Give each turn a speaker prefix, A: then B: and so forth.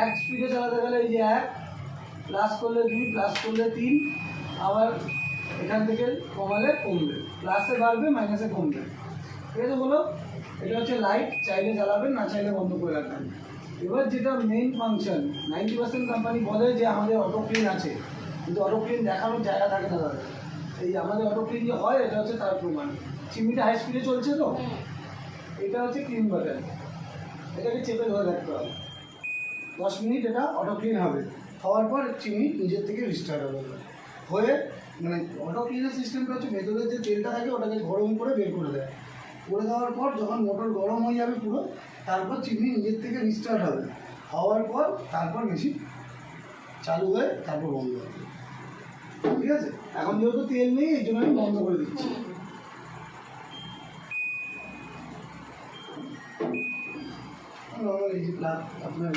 A: এক স্পিডে চালাতে গেলে এই যে 1 প্লাস করলে 2 প্লাস করলে 3, আবার এখান থেকে কমালে কমবে, প্লাসে বাড়বে মাইনাসে কমবে। ঠিক আছে বলো? এটা হচ্ছে লাইট, চাইলে জ্বালাবেন না চাইলে বন্ধ করে রাখবেন। এবার যেটা মেইন ফাংশন, 90% কোম্পানি বলে যে আমাদের অটো ক্লিন আছে, কিন্তু অটো ক্লিন দেখানোর জায়গা থাকে না দাদা। এই আমাদের অটো ক্লিন যে হয় এটা হচ্ছে তার প্রমাণ। চিমনিটা হাই স্পিডে চলছে তো, এটা হচ্ছে ক্লিন বাটন, এটাকে চেপে ধরে রাখতে হবে। 10 মিনিট এটা অটো ক্লিন হবে, হওয়ার পর চিমনি নিজের থেকে রিস্টার্ট হবে। হয়ে মানে অটো ক্লিনের সিস্টেমটা হচ্ছে ভেতরের যে তেলটা থাকে ওটাকে গরম করে বের করে দেয়। করে দেওয়ার পর যখন মোটর গরম হয়ে যাবে পুরো, তারপর চিমনি নিজের থেকে রিস্টার্ট হবে, হওয়ার পর তারপর মেশিন চালু হয়ে তারপর বন্ধ হবে। ঠিক আছে? এখন যেহেতু তেল নেই এই জন্য আমি বন্ধ করে দিচ্ছি। এই যে প্লাগ আপনার